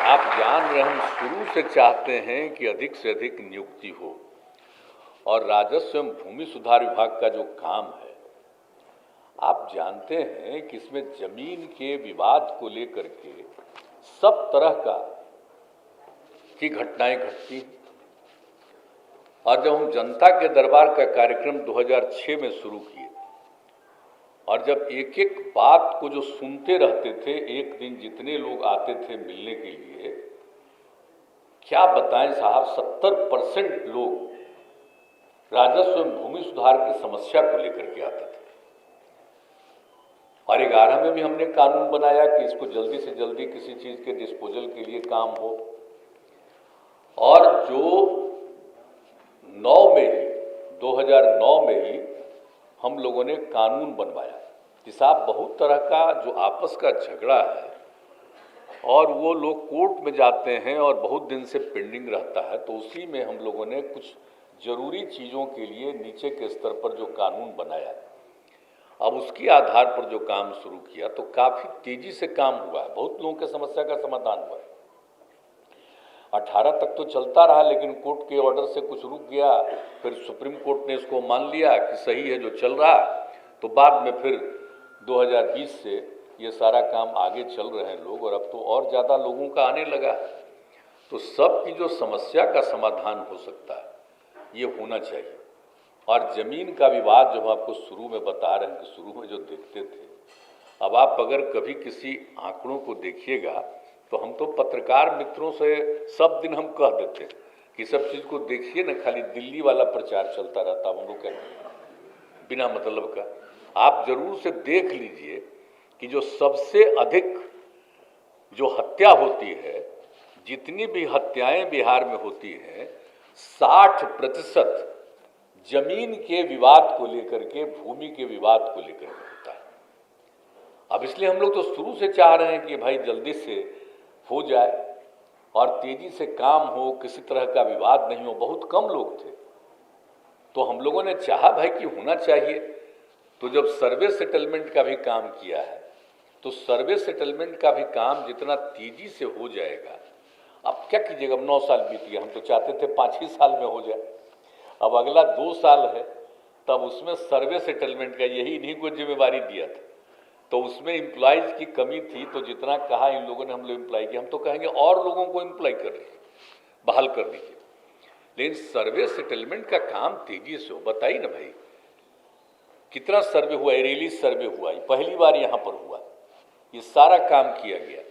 आप जान रहे हम शुरू से चाहते हैं कि अधिक से अधिक नियुक्ति हो और राजस्व एवं भूमि सुधार विभाग का जो काम है, आप जानते हैं कि इसमें जमीन के विवाद को लेकर के सब तरह की घटनाएं घटती हैं। और जब हम जनता के दरबार का कार्यक्रम 2006 में शुरू किए और जब एक एक बात को जो सुनते रहते थे, एक दिन जितने लोग आते थे मिलने के लिए, क्या बताएं साहब, 70% लोग राजस्व एवं भूमि सुधार की समस्या को लेकर के आते थे। और 11 में भी हमने कानून बनाया कि इसको जल्दी से जल्दी किसी चीज़ के डिस्पोजल के लिए काम हो। और जो 2009 में ही हम लोगों ने कानून बनवाया कि साहब बहुत तरह का जो आपस का झगड़ा है और वो लोग कोर्ट में जाते हैं और बहुत दिन से पेंडिंग रहता है, तो उसी में हम लोगों ने कुछ जरूरी चीज़ों के लिए नीचे के स्तर पर जो कानून बनाया, अब उसके आधार पर जो काम शुरू किया तो काफ़ी तेज़ी से काम हुआ है, बहुत लोगों की समस्या का समाधान हुआ है। 18 तक तो चलता रहा, लेकिन कोर्ट के ऑर्डर से कुछ रुक गया, फिर सुप्रीम कोर्ट ने इसको मान लिया कि सही है जो चल रहा, तो बाद में फिर 2020 से ये सारा काम आगे चल रहे हैं लोग, और अब तो और ज़्यादा लोगों का आने लगा। तो सब की जो समस्या का समाधान हो सकता है ये होना चाहिए। और ज़मीन का विवाद जो हम आपको शुरू में बता रहे हैं कि शुरू में जो देखते थे, अब आप अगर कभी किसी आंकड़ों को देखिएगा तो हम तो पत्रकार मित्रों से सब दिन हम कह देते हैं कि सब चीज़ को देखिए ना, खाली दिल्ली वाला प्रचार चलता रहता, हम लोग कहते बिना मतलब का। आप जरूर से देख लीजिए कि जो सबसे अधिक जो हत्या होती है, जितनी भी हत्याएं बिहार में होती हैं, 60% जमीन के विवाद को लेकर के, भूमि के विवाद को लेकर के होता है। अब इसलिए हम लोग तो शुरू से चाह रहे हैं कि भाई जल्दी से हो जाए और तेजी से काम हो, किसी तरह का विवाद नहीं हो। बहुत कम लोग थे तो हम लोगों ने चाहा भाई कि होना चाहिए। तो जब सर्वे सेटलमेंट का भी काम किया है, तो सर्वे सेटलमेंट का भी काम जितना तेजी से हो जाएगा, अब क्या कीजिएगा, अब 9 साल बीत गया, हम तो चाहते थे 5 ही साल में हो जाए, अब अगला 2 साल है, तब उसमें सर्वे सेटलमेंट का यही इन्हीं को जिम्मेवारी दिया था। तो उसमें एम्प्लॉयज़ की कमी थी, तो जितना कहा इन लोगों ने हम लोग एम्प्लॉय किया, हम तो कहेंगे और लोगों को एम्प्लॉय कर दीजिए, बहाल कर दीजिए, लेकिन सर्वे सेटलमेंट का काम तेजी से हो। बताइए ना भाई, कितना सर्वे हुआ, रिलीज सर्वे हुआ, पहली बार यहाँ पर हुआ, ये सारा काम किया गया।